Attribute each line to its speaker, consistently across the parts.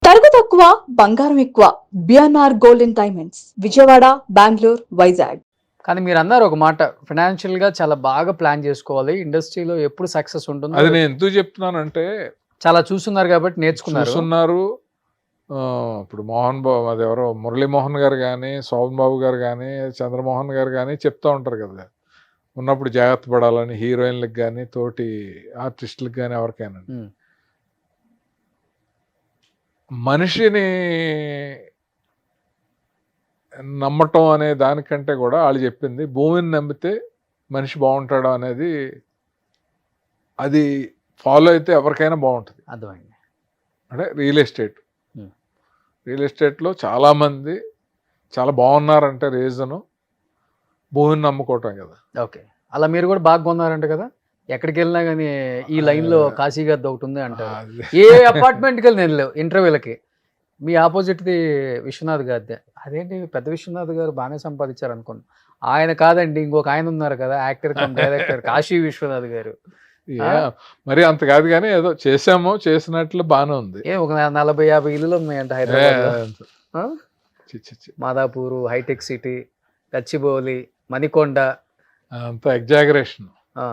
Speaker 1: తరుగు తక్కువ బంగారం ఎక్కువ. BNR gold and diamonds, Vijayawada, Bengaluru, Vizag.
Speaker 2: కానీ మీరు అన్నారు ఒక మాట, ఫైనాన్షియల్ గా చాలా బాగా ప్లాన్ చేసుకోవాలి, ఇండస్ట్రీలో ఎప్పుడు సక్సెస్ ఉంటుందో
Speaker 3: అది నేను ఎందుకు చెప్తున్నానంటే
Speaker 2: చాలా చూస్తున్నారు కాబట్టి నేర్చుకున్నారు.
Speaker 3: చూస్తున్నారు. ఇప్పుడు మోహన్ బాబు, అది ఎవరో మురళీమోహన్ గారు కానీ, శోభన్ బాబు గారు కానీ, చంద్రమోహన్ గారు కానీ చెప్తూ ఉంటారు కదా, ఉన్నప్పుడు జాగ్రత్త పడాలని హీరోయిన్లకు కానీ తోటి ఆర్టిస్టులకు కానీ ఎవరికైనా.
Speaker 2: ఉమ్,
Speaker 3: మనిషిని నమ్మటం అనే దానికంటే కూడా వాళ్ళు చెప్పింది భూమిని నమ్మితే మనిషి బాగుంటాడు అనేది, అది ఫాలో అయితే ఎవరికైనా బాగుంటుంది.
Speaker 2: అర్థమైంది.
Speaker 3: అంటే రియల్ ఎస్టేట్,
Speaker 2: ఉమ్,
Speaker 3: రియల్ ఎస్టేట్లో చాలామంది చాలా బాగున్నారంటే రీజను భూమిని నమ్ముకోవటం కదా.
Speaker 2: ఓకే, అలా మీరు కూడా బాగా కొన్నారంట కదా, ఎక్కడికి వెళ్ళినా కానీ ఈ లైన్ లో కాశీ గారిది ఒకటి ఉంది అంటారు.
Speaker 3: అది
Speaker 2: ఏ అపార్ట్మెంట్కి వెళ్ళి నేను లేవు ఇంటర్వ్యూలకి, మీ ఆపోజిట్ది విశ్వనాథ్ గారిదే. అదేంటి పెద్ద విశ్వనాథ్ గారు బాగానే సంపాదించారు అనుకోండి. ఆయన కాదండి, ఇంకొక ఆయన ఉన్నారు కదా, actor cum director, Kashi Vishwanath గారు.
Speaker 3: మరి అంత కాదు కానీ ఏదో చేసామో చేసినట్లు బాగానే ఉంది.
Speaker 2: ఒక 40-50 ఇల్లులు ఉన్నాయంట హైదరాబాద్ లో.
Speaker 3: చి, చి, చి.
Speaker 2: మాదాపూర్, హైటెక్ సిటీ, గచ్చిబౌలి, మణికొండ.
Speaker 3: అంత ఎగ్జాగరేషన్.
Speaker 2: ఆ,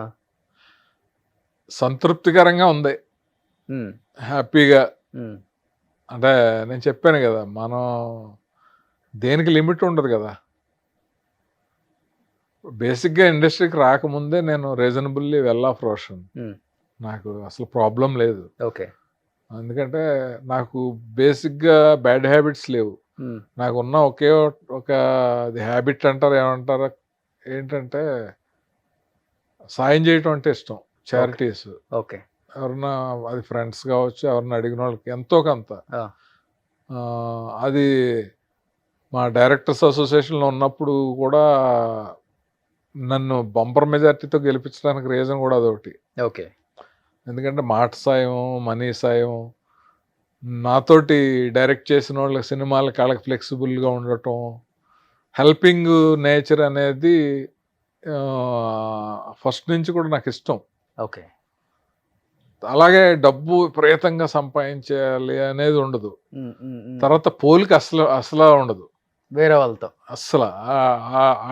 Speaker 3: సంతృప్తికరంగా ఉంది,
Speaker 2: ఉమ్,
Speaker 3: హ్యాపీగా.
Speaker 2: ఉమ్,
Speaker 3: అంటే నేను చెప్పాను కదా, మనం దేనికి లిమిట్ ఉండదు కదా. బేసిక్గా ఇండస్ట్రీకి రాకముందే నేను రీజనబుల్లీ వెల్ ఆఫ్ రోషన్,
Speaker 2: ఉమ్,
Speaker 3: నాకు అసలు ప్రాబ్లం లేదు.
Speaker 2: ఓకే,
Speaker 3: ఎందుకంటే నాకు బేసిక్గా బ్యాడ్ హ్యాబిట్స్ లేవు.
Speaker 2: ఉమ్,
Speaker 3: నాకు ఉన్న ఒకే ఒక అది హ్యాబిట్ అంటారు, ఏమంటారు, ఏంటంటే సాయం చేయటం అంటే ఇష్టం. చారిటీస్
Speaker 2: ఓకే,
Speaker 3: ఎవరన్నా, అది ఫ్రెండ్స్ కావచ్చు, ఎవరన్నా అడిగిన వాళ్ళకి ఎంతో కొంత.
Speaker 2: ఆ,
Speaker 3: అది మా డైరెక్టర్స్ అసోసియేషన్లో ఉన్నప్పుడు కూడా నన్ను బంపర్ మెజార్టీతో గెలిపించడానికి రీజన్ కూడా అదొకటి.
Speaker 2: ఓకే,
Speaker 3: ఎందుకంటే మాట సాయం, మనీ సాయం, నాతోటి డైరెక్ట్ చేసిన వాళ్ళకి సినిమాలకి వాళ్ళకి ఫ్లెక్సిబుల్గా ఉండటం, హెల్పింగ్ నేచర్ అనేది ఫస్ట్ నుంచి కూడా నాకు ఇష్టం.
Speaker 2: ఓకే,
Speaker 3: అలాగే డబ్బు విపరీతంగా సంపాదించాలి అనేది ఉండదు.
Speaker 2: ఉమ్, ఉమ్, ఉమ్.
Speaker 3: తర్వాత పోలిక అసలు ఉండదు
Speaker 2: వేరే వాళ్ళతో.
Speaker 3: అస్సలు.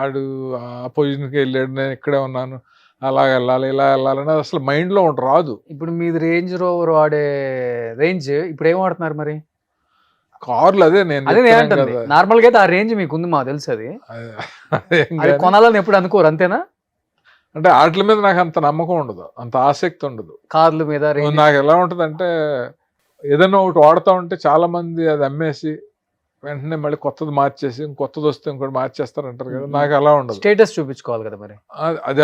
Speaker 3: ఆడు ఆ పొజిషన్కి వెళ్ళాడు, నేను ఇక్కడే ఉన్నాను, అలా వెళ్ళాలి ఇలా వెళ్ళాలని అసలు మైండ్లో రాదు.
Speaker 2: ఇప్పుడు మీది రేంజ్ రోవర్ వాడే రేంజ్ ఇప్పుడు ఏం వాడుతున్నారు మరి?
Speaker 3: కార్లు అదే నేను
Speaker 2: అదే
Speaker 3: చెప్తున్నాను
Speaker 2: నేనంటుంది.
Speaker 3: కదా.
Speaker 2: నార్మల్ గా అయితే ఆ రేంజ్ మీకు ఉంది, మాకు తెలుసు. అది
Speaker 3: అదేం
Speaker 2: అది
Speaker 3: కాదు.
Speaker 2: కొనాలని ఎప్పుడు అనుకోరు, అంతేనా?
Speaker 3: అంటే వాటి మీద నాకు అంత నమ్మకం ఉండదు, అంత ఆసక్తి ఉండదు.
Speaker 2: కార్ల మీద రేంజ్.
Speaker 3: నాకు ఎలా ఉంటుంది అంటే, ఏదైనా ఒకటి వాడుతూ ఉంటే చాలా మంది అది అమ్మేసి వెంటనే మళ్ళీ కొత్తది మార్చేసి ఇంకొత్తది వస్తే ఇంకోటి మార్చేస్తారంటారు కదా, నాకు అలా ఉండదు.
Speaker 2: స్టేటస్ చూపించుకోవాలి కదా మరి.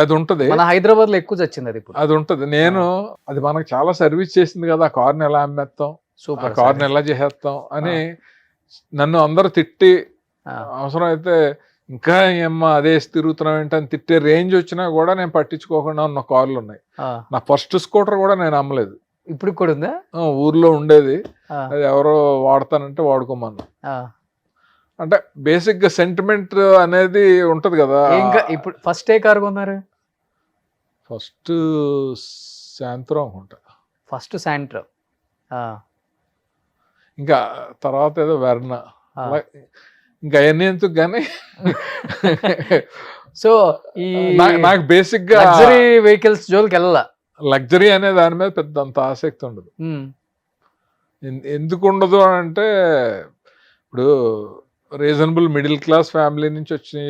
Speaker 3: అది ఉంటుంది,
Speaker 2: మన హైదరాబాద్ లో ఎక్కువ వచ్చింది అది ఇప్పుడు.
Speaker 3: అది ఉంటుంది. నేను అది మనకు చాలా సర్వీస్ చేసింది కదా, ఆ కార్ని ఎలా అమ్మేస్తాం, ఆ
Speaker 2: సూపర్.
Speaker 3: కార్ని ఎలా చేసేస్తాం అని నన్ను అందరూ తిట్టి, అవసరం అయితే ఇంకా ఏమ్మా అదే తిరుగుతున్నాం ఏంటని తిట్టే రేంజ్ వచ్చినా కూడా నేను పట్టించుకోకుండా ఉన్న కార్లు ఉన్నాయి. నా ఫస్ట్ స్కూటర్ కూడా నేను అమ్మలేదు.
Speaker 2: ఇప్పుడు కూడా ఉందా?
Speaker 3: ఊర్లో ఉండేది, అది ఎవరో వాడతానంటే వాడుకోమన్నా. అంటే బేసిక్ గా సెంటిమెంట్ అనేది ఉంటది కదా.
Speaker 2: ఇంకా ఇప్పుడు ఫస్ట్ ఏ కార్ కొన్నారు?
Speaker 3: ఫస్ట్ శాంత్రం అనుకుంటా,
Speaker 2: ఫస్ట్ శాంట్రో.
Speaker 3: ఇంకా తర్వాత ఏదో వెర్నా, ఇంకా అవన్నీ ఎందుకు కానీ.
Speaker 2: సో ఈ
Speaker 3: నాకు బేసిక్ గా
Speaker 2: లగ్జరీ వెహికల్స్ జోలికి వెళ్ళాల.
Speaker 3: లగ్జరీ అనే దాని మీద పెద్ద అంత ఆసక్తి ఉండదు. ఎందుకు ఉండదు అని అంటే, ఇప్పుడు రీజనబుల్ మిడిల్ క్లాస్ ఫ్యామిలీ నుంచి వచ్చి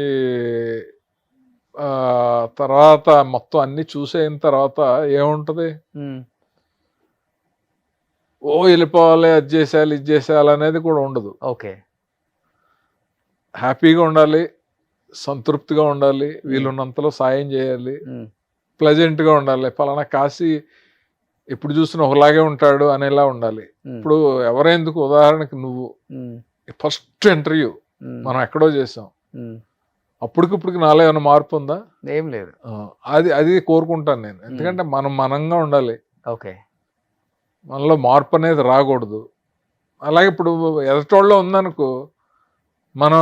Speaker 3: తర్వాత మొత్తం అన్ని చూసేయిన తర్వాత ఏముంటది, ఓ వెళ్ళిపోవాలి, అది చేసేయాలి ఇది చేసేయాలి అనేది కూడా ఉండదు.
Speaker 2: ఓకే,
Speaker 3: హ్యాపీగా ఉండాలి, సంతృప్తిగా ఉండాలి, వీలున్నంతలో సాయం చేయాలి, ప్లెజెంట్గా ఉండాలి. పలానా కాశీ ఎప్పుడు చూసినా ఒకలాగే ఉంటాడు అనేలా ఉండాలి. ఇప్పుడు ఎవరెందుకు, ఉదాహరణకి నువ్వు ఫస్ట్ ఇంటర్వ్యూ మనం ఎక్కడో చేసాం, అప్పటికిప్పటికి నాలో ఏమైనా మార్పు ఉందా?
Speaker 2: ఏం లేదు.
Speaker 3: అది కోరుకుంటాను నేను. ఎందుకంటే మనం మనంగా ఉండాలి,
Speaker 2: ఓకే,
Speaker 3: మనలో మార్పు అనేది రాకూడదు. అలాగే ఇప్పుడు ఎదటోళ్ళలో ఉందనుకో, మనం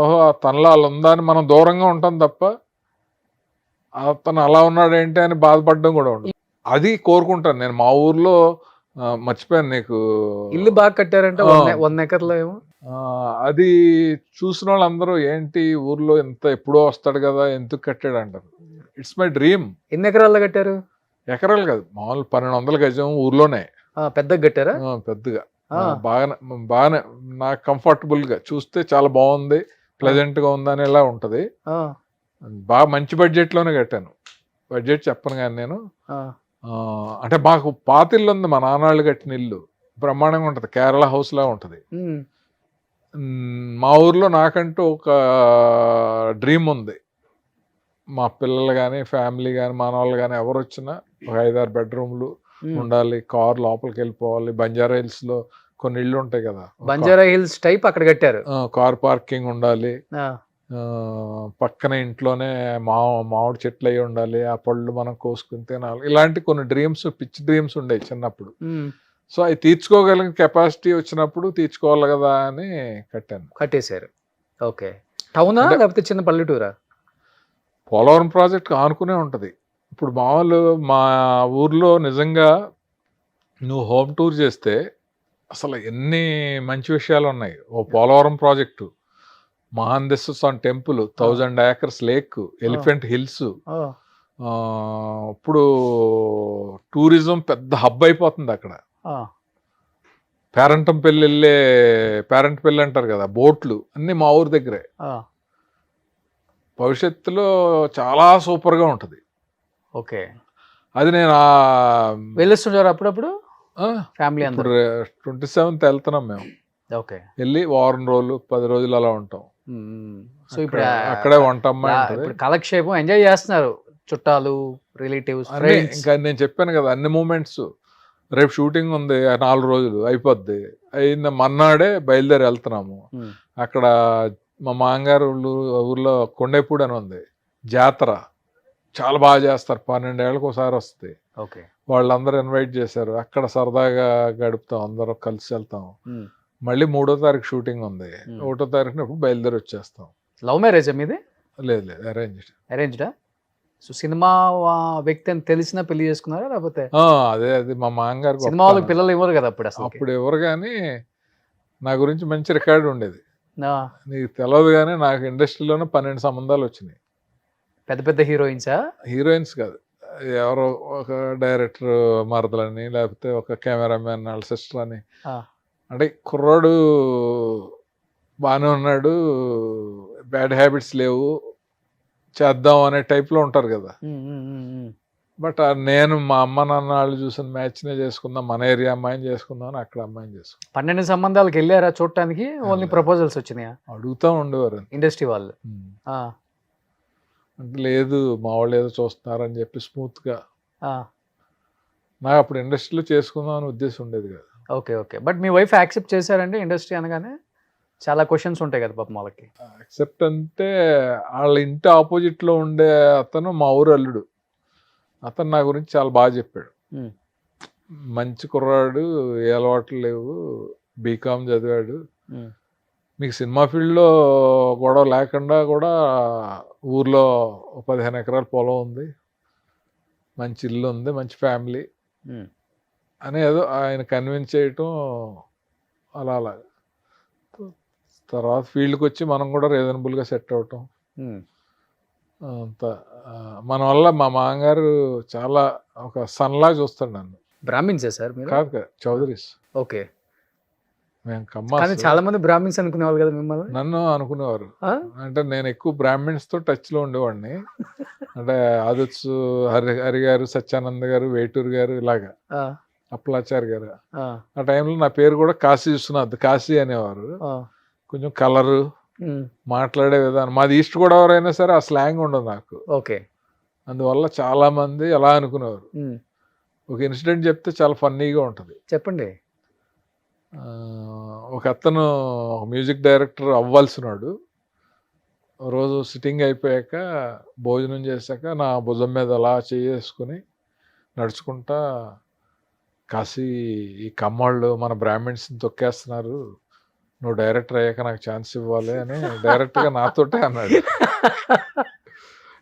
Speaker 3: ఓహో తనలో అలా ఉందా అని మనం దూరంగా ఉంటాం తప్ప, అతను అలా ఉన్నాడు ఏంటి అని బాధపడడం కూడా ఉండదు. అది కోరుకుంటాను నేను. మా ఊర్లో మర్చిపోయాను నీకు.
Speaker 2: ఇల్లు బాగా కట్టారంటే
Speaker 3: ఆ.
Speaker 2: 100 ఎకర్లో ఏమో.
Speaker 3: అది చూసిన వాళ్ళందరూ ఏంటి ఊర్లో ఇంత ఎప్పుడో వస్తాడు కదా ఎందుకు కట్టాడు అంటారు. It's my dream.
Speaker 2: ఎన్ని ఎకరాల్లో కట్టారు?
Speaker 3: ఎకరాలు కాదు, మామూలు 1200 గజం ఊర్లోనే.
Speaker 2: పెద్దగా కట్టారా?
Speaker 3: పెద్దగా
Speaker 2: ఆ.
Speaker 3: బాగానే బాగానే నాకు కంఫర్టబుల్ గా చూస్తే చాలా బాగుంది, ప్లెజెంట్ గా ఉంది అనేలా ఉంటది.
Speaker 2: ఆ,
Speaker 3: బాగా మంచి బడ్జెట్ లోనే కట్టాను. బడ్జెట్ చెప్పను కానీ నేను
Speaker 2: ఆ,
Speaker 3: అంటే మాకు పాతిల్లు ఉంది, మా నాన్నవాళ్ళు కట్టిన ఇల్లు బ్రహ్మాండంగా ఉంటది, కేరళ హౌస్ లా ఉంటది.
Speaker 2: ఉమ్,
Speaker 3: మా ఊర్లో నాకంటూ ఒక డ్రీమ్ ఉంది. మా పిల్లలు కానీ ఫ్యామిలీ కానీ మనవాళ్ళు కానీ ఎవరు వచ్చినా ఒక 5-6 బెడ్రూమ్లు
Speaker 2: ఉమ్.
Speaker 3: ఉండాలి, కార్ లోపలికి వెళ్ళిపోవాలి. బంజారా హిల్స్ లో కొన్ని ఇళ్ళు ఉంటాయి కదా,
Speaker 2: బంజారా హిల్స్ టైప్ అక్కడ కట్టారు.
Speaker 3: కార్ పార్కింగ్ ఉండాలి,
Speaker 2: ఆ,
Speaker 3: పక్కన ఇంట్లోనే మామిడి చెట్లు అయి ఉండాలి, ఆ పళ్ళు మనం కోసుకుని తినాలి. ఇలాంటి కొన్ని డ్రీమ్స్, పిచ్చి డ్రీమ్స్ ఉండేవి చిన్నప్పుడు.
Speaker 2: ఉమ్,
Speaker 3: సో అవి తీర్చుకోగలిగిన కెపాసిటీ వచ్చినప్పుడు తీర్చుకోవాలి కదా అని కట్టాను.
Speaker 2: కట్టేశారు. ఓకే. టౌనా
Speaker 3: అంటే-
Speaker 2: లేకపోతే చిన్న పల్లెటూరా?
Speaker 3: పోలవరం ప్రాజెక్ట్ ఆనుకునే ఉంటది. ఇప్పుడు మామూలు మా ఊర్లో నిజంగా నువ్వు హోమ్ టూర్ చేస్తే అసలు ఎన్ని మంచి విషయాలు ఉన్నాయి. ఓ Polavaram project, Mahandeshwara Swami temple, 1000 acres lake, elephant hills.
Speaker 2: ఓ,
Speaker 3: ఇప్పుడు టూరిజం పెద్ద హబ్ అయిపోతుంది అక్కడ.
Speaker 2: ఆ,
Speaker 3: పేరంటం పేరెంట్ పెళ్ళి అంటారు కదా, బోట్లు అన్ని మా ఊరి దగ్గరే.
Speaker 2: ఆ,
Speaker 3: భవిష్యత్తులో చాలా సూపర్గా ఉంటుంది.
Speaker 2: ఓకే.
Speaker 3: అది నేను
Speaker 2: వెళ్ళొస్తుంటారు అప్పుడప్పుడు ఫ్యామిలీ
Speaker 3: ఇప్పుడు
Speaker 2: అందరూ?
Speaker 3: 27th వెళ్తున్నాం మేము.
Speaker 2: ఓకే.
Speaker 3: వెళ్ళి వారం రోజులు 10 రోజులు అలా ఉంటాం.
Speaker 2: సో ఇప్పుడు
Speaker 3: అక్కడే వంట అమ్మాయి ఉంటుంది.
Speaker 2: ఇప్పుడు కాలక్షేపం ఎంజాయ్ చేస్తున్నారు, చుట్టాలు, రిలేటివ్స్,
Speaker 3: అన్ని
Speaker 2: ఫ్రెండ్స్.
Speaker 3: ఇంకా నేను చెప్పాను కదా అన్ని మూమెంట్స్. రేపు షూటింగ్ ఉంది, 4 రోజులు అయిపోద్ది. అయిన మన్నాడే బయలుదేరి వెళ్తున్నాము. అక్కడ మా మామగారు ఊర్లో కొండేపూడి అని ఉంది, జాతర చాలా బాగా చేస్తారు, 12 ఏళ్ళకి ఒకసారి వస్తుంది.
Speaker 2: ఓకే.
Speaker 3: వాళ్ళందరూ ఇన్వైట్ చేశారు, అక్కడ సరదాగా గడుపుతాం, అందరం కలిసి వెళ్తాం. మళ్ళీ 3వ తారీఖు షూటింగ్ ఉంది, 1వ తారీఖున బయలుదేరి వచ్చేస్తాం.
Speaker 2: లవ్ మ్యారేజ్ మీది?
Speaker 3: లేదు అరేంజ్.
Speaker 2: అరేంజ్డా? సో సినిమా వ్యక్తి అని తెలిసినా పెళ్లి చేసుకున్నారా లేకపోతే?
Speaker 3: అది మా మామగారు
Speaker 2: సినిమా వాళ్ళకి పిల్లలు ఇవ్వరు కదా అప్పుడు అసలు.
Speaker 3: అప్పుడు ఎవరు కానీ నా గురించి మంచి రికార్డు ఉండేది. నీకు తెలియదు కానీ నాకు ఇండస్ట్రీలోనే 12 సంబంధాలు వచ్చినాయి.
Speaker 2: పెద్ద పెద్ద హీరోయిన్సా?
Speaker 3: హీరోయిన్స్ కాదు, ఎవరో ఒక డైరెక్టర్ మరదలని, లేకపోతే ఒక కెమెరామెన్ వాళ్ళ సిస్టర్ అని. అంటే కుర్రాడు బాగానే ఉన్నాడు, బ్యాడ్ హ్యాబిట్స్ లేవు, చేద్దాం అనే టైప్లో ఉంటారు కదా. బట్ నేను మా అమ్మ నాన్న వాళ్ళు చూసిన మ్యాచ్నే చేసుకుందాం, మన ఏరియా అమ్మాయిని చేసుకుందాం అని అక్కడ అమ్మాయిని చేసుకుందాం.
Speaker 2: 12 సంబంధాలకు వెళ్ళారా చూడటానికి? ఓన్లీ ప్రపోజల్స్ వచ్చినాయా?
Speaker 3: అడుగుతూ ఉండేవారు
Speaker 2: ఇండస్ట్రీ వాళ్ళు.
Speaker 3: అంటే లేదు మా వాళ్ళు ఏదో చూస్తున్నారని చెప్పి స్మూత్గా. నాకు అప్పుడు ఇండస్ట్రీలో చేసుకుందాం అనే ఉద్దేశం ఉండేది కదా.
Speaker 2: Okay okay. But me wife accept చేశారండి ఇండస్ట్రీ అనగానే? చాలా క్వశ్చన్స్ ఉంటాయి కదా పాపం వాళ్ళకి.
Speaker 3: యాక్సెప్ట్ అంటే వాళ్ళ ఇంటి ఆపోజిట్లో ఉండే అతను మా ఊరు అల్లుడు, అతను నా గురించి చాలా బాగా చెప్పాడు. మంచి కుర్రాడు, ఏ అలవాట్లు లేవు, బీకామ్ చదివాడు, మీకు సినిమా ఫీల్డ్లో గొడవ లేకుండా కూడా ఊర్లో 15 ఎకరాల పొలం ఉంది, మంచి ఇల్లు ఉంది, మంచి ఫ్యామిలీ అని ఏదో ఆయన కన్విన్స్ చేయటం అలా. తర్వాత ఫీల్డ్కి వచ్చి మనం కూడా రీజనబుల్గా సెట్ అవటం అంత మన వల్ల. మా మామగారు చాలా ఒక సన్లా చూస్తాడు నన్ను.
Speaker 2: బ్రాహ్మిన్సే సార్ మీరు?
Speaker 3: కాదు, చౌదరీస్.
Speaker 2: ఓకే.
Speaker 3: మేము
Speaker 2: కానీ చాలా మంది బ్రాహ్మిన్స్ అనుకునేవాళ్ళు కదా మిమ్మల్ని?
Speaker 3: నన్ను అనుకునేవారు. అంటే నేను ఎక్కువ బ్రాహ్మిన్స్ తో టచ్ లో ఉండేవాడిని. అంటే ఆదుత్స్, హరి గారు, సత్యానంద్ గారు, వేటూరు గారు, ఇలాగా అప్పలాచారి గారు. ఆ టైంలో నా పేరు కూడా కాశీ విశ్వనాథ్, కాశీ అనేవారు. కొంచెం కలరు, మాట్లాడే విధానం, మాది ఈస్ట్ గోదావరి అయినా సరే ఆ స్లాంగ్ ఉండదు నాకు.
Speaker 2: ఓకే.
Speaker 3: అందువల్ల చాలా మంది అలా అనుకునేవారు. ఒక ఇన్సిడెంట్ చెప్తే చాలా ఫన్నీగా ఉంటుంది.
Speaker 2: చెప్పండి.
Speaker 3: ఒక అతను మ్యూజిక్ డైరెక్టర్ అవ్వాల్సినాడు. రోజు సిట్టింగ్ అయిపోయాక భోజనం చేశాక నా భుజం మీద అలా చేసుకుని నడుచుకుంటా, కాశీ ఈ కమ్మాళ్ళు మన బ్రాహ్మిన్స్ని తొక్కేస్తున్నారు, నువ్వు డైరెక్టర్ అయ్యాక నాకు ఛాన్స్ ఇవ్వాలి అని డైరెక్ట్గా నాతోటే అన్నాడు.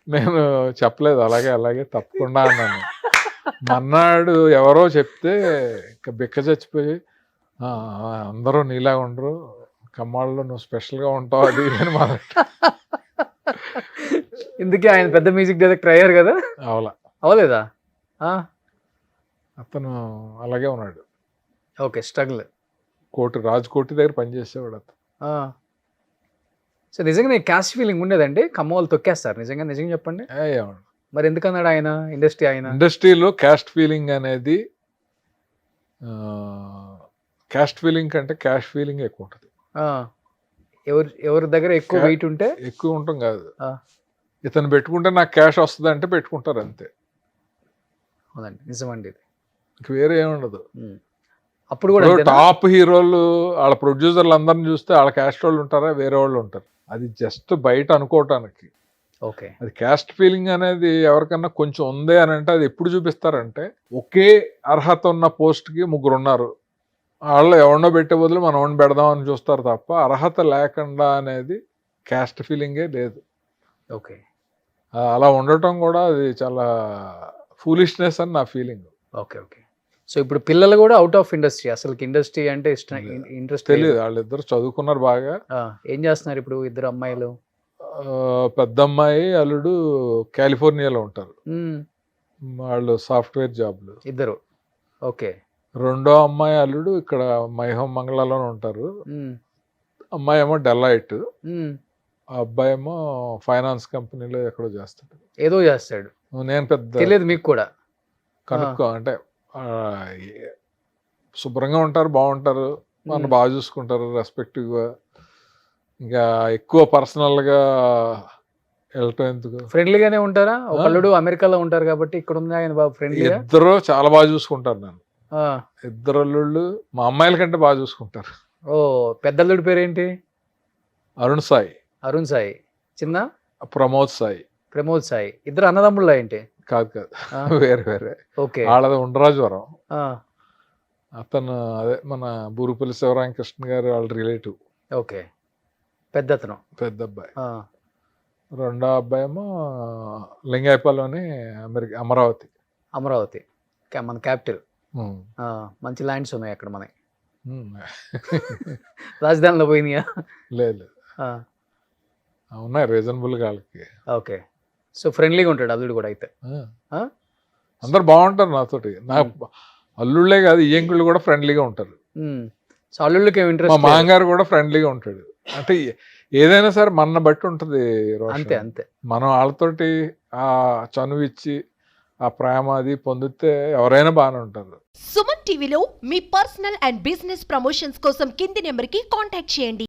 Speaker 3: నేను చెప్పలేదు, అలాగే తప్పకుండా అన్నాను. మన్నాడు ఎవరో చెప్తే ఇంకా బిక్క చచ్చిపోయి "ఆ, అందరూ నీలా ఉండరు, కమ్మాళ్ళలో నువ్వు స్పెషల్గా ఉంటావు" అది ఇది అని మొదలెట్టాడు.
Speaker 2: ఇందుకే ఆయన పెద్ద మ్యూజిక్ డైరెక్టర్ అయ్యారు కదా,
Speaker 3: అవలా
Speaker 2: అవలేదా?
Speaker 3: అతను అలాగే ఉన్నాడు.
Speaker 2: Okay, struggle.
Speaker 3: రాజ్కోటి దగ్గర పనిచేసేవాడు అతను.
Speaker 2: సో నిజంగా క్యాస్ట్ ఫీలింగ్ ఉండేదండి, కమ్మవాళ్ళు తొక్కేస్తారు నిజంగా చెప్పండి.
Speaker 3: ఏమన్నా
Speaker 2: మరి ఎందుకన్నాడు ఆయన ఇండస్ట్రీ
Speaker 3: ఇండస్ట్రీలో క్యాస్ట్ ఫీలింగ్ అనేది క్యాస్ట్ ఫీలింగ్ కంటే క్యాష్ ఫీలింగ్ ఎక్కువ ఉంటుంది.
Speaker 2: ఎవరి దగ్గర ఎక్కువ వెయిట్ ఉంటే
Speaker 3: ఎక్కువ ఉండటం కాదు,
Speaker 2: ఆ.
Speaker 3: ఇతను పెట్టుకుంటే నాకు క్యాష్ వస్తుంది అంటే పెట్టుకుంటారు అంతే,
Speaker 2: అవునండి, నిజమండి ఇది.
Speaker 3: ఇంక వేరే ఏముండదు.
Speaker 2: అప్పుడు కూడా అంతేనా?
Speaker 3: టాప్ హీరోలు వాళ్ళ ప్రొడ్యూసర్లు అందరిని చూస్తే వాళ్ళ క్యాస్ట్ వాళ్ళు ఉంటారా, వేరే వాళ్ళు ఉంటారు. అది జస్ట్ బయట అనుకోవటానికి.
Speaker 2: ఓకే,
Speaker 3: అది క్యాస్ట్ ఫీలింగ్ అనేది ఎవరికన్నా కొంచెం ఉంది అని అంటే అది ఎప్పుడు చూపిస్తారంటే, ఒకే అర్హత ఉన్న పోస్ట్కి ముగ్గురు ఉన్నారు, వాళ్ళు ఎవరినో పెట్టే బదులు మనం ఎవరిని పెడదాం అని చూస్తారు తప్ప అర్హత లేకుండా అనేది క్యాస్ట్ ఫీలింగే లేదు.
Speaker 2: ఓకే,
Speaker 3: అలా ఉండటం కూడా అది చాలా ఫూలిష్నెస్ అని నా ఫీలింగ్.
Speaker 2: Okay, okay. సో ఇప్పుడు పిల్లలు కూడా అవుట్ ఆఫ్ ఇండస్ట్రీ, అసలు ఇండస్ట్రీ అంటే ఇంట్రెస్ట్
Speaker 3: తెలియదు, వాళ్ళిద్దరు చదువుకున్నారు బాగా.
Speaker 2: ఏం చేస్తున్నారు ఇప్పుడు ఇద్దరు అమ్మాయిలు?
Speaker 3: పెద్ద అమ్మాయి అల్లుడు కాలిఫోర్నియాలో ఉంటారు, వాళ్ళు సాఫ్ట్వేర్ జాబ్లు
Speaker 2: ఇద్దరు. ఓకే,
Speaker 3: రెండో అమ్మాయి అల్లుడు ఇక్కడ మైహోం మంగళాలోనే ఉంటారు. అమ్మాయి ఏమో డెలాయిట్, ఆ అబ్బాయి ఏమో ఫైనాన్స్ కంపెనీలో ఎక్కడో చేస్తాడు.
Speaker 2: ఏదో చేస్తాడు,
Speaker 3: నేను పెద్ద
Speaker 2: తెలియదు మీకు కూడా.
Speaker 3: కనుక్కో అంటే శుభ్రంగా ఉంటారు, బాగుంటారు, మన బాగా చూసుకుంటారు, రెస్పెక్టివ్గా. ఇంకా ఎక్కువ పర్సనల్గా వెళ్ళటం ఎందుకు,
Speaker 2: ఫ్రెండ్లీగానే ఉంటారా? ఒకళ్ళు అమెరికాలో ఉంటారు కాబట్టి ఇక్కడ ఉంది ఆయన బాగా ఫ్రెండ్లీ.
Speaker 3: ఇద్దరు చాలా బాగా చూసుకుంటారు నన్ను. ఇద్దరు అల్లుళ్ళు మా అమ్మాయిల కంటే బాగా చూసుకుంటారు.
Speaker 2: ఓ, పెద్దల్లుడి పేరేంటి?
Speaker 3: అరుణ్ సాయి.
Speaker 2: అరుణ్ సాయి. చిన్న
Speaker 3: ప్రమోద్ సాయి.
Speaker 2: ప్రమోద్ సాయి. ఇద్దరు అన్నదమ్ముళ్ళ ఏంటి?
Speaker 3: కాదు, వేరే వేరే.
Speaker 2: ఓకే,
Speaker 3: వాళ్ళది ఉండరాజవరం. అతను అదే మన బూరుపల్లి శివరామకృష్ణ గారు వాళ్ళ రిలేటివ్.
Speaker 2: ఓకే, పెద్ద అతను,
Speaker 3: పెద్ద అబ్బాయి. రెండో అబ్బాయి ఏమో లింగాయపాలెం అని అమరావతి.
Speaker 2: అమరావతి మన క్యాపిటల్. మంచి ల్యాండ్స్ ఉన్నాయి అక్కడ మనకి. రాజధానిలో పోయినాయా?
Speaker 3: లేదు, ఉన్నాయి రీజనబుల్గా వాళ్ళకి.
Speaker 2: ఓకే, సో ఫ్రెండ్లీగా ఉంటాడు అల్లుడు కూడా అయితే.
Speaker 3: అందరు బాగుంటారు నాతోటి. నాకు అల్లుళ్ళే కాదు, ఈయంకుళ్ళు కూడా ఫ్రెండ్లీగా ఉంటారు.
Speaker 2: సో అల్లుళ్ళకి ఏమి
Speaker 3: మా
Speaker 2: ఇంట్రెస్ట్?
Speaker 3: మామగారు కూడా ఫ్రెండ్లీగా ఉంటాడు. అంటే ఏదైనా సరే మన బట్టి ఉంటుంది.
Speaker 2: అంతే అంతే.
Speaker 3: మనం వాళ్ళతోటి ఆ చనువు ఇచ్చి ఆ ప్రేమ అది పొందితే ఎవరైనా బాగానే ఉంటారు.
Speaker 4: సుమన్ టీవీలో మీ పర్సనల్ అండ్ బిజినెస్ ప్రమోషన్స్ కోసం కింది నెంబర్కి కాంటాక్ట్ చేయండి.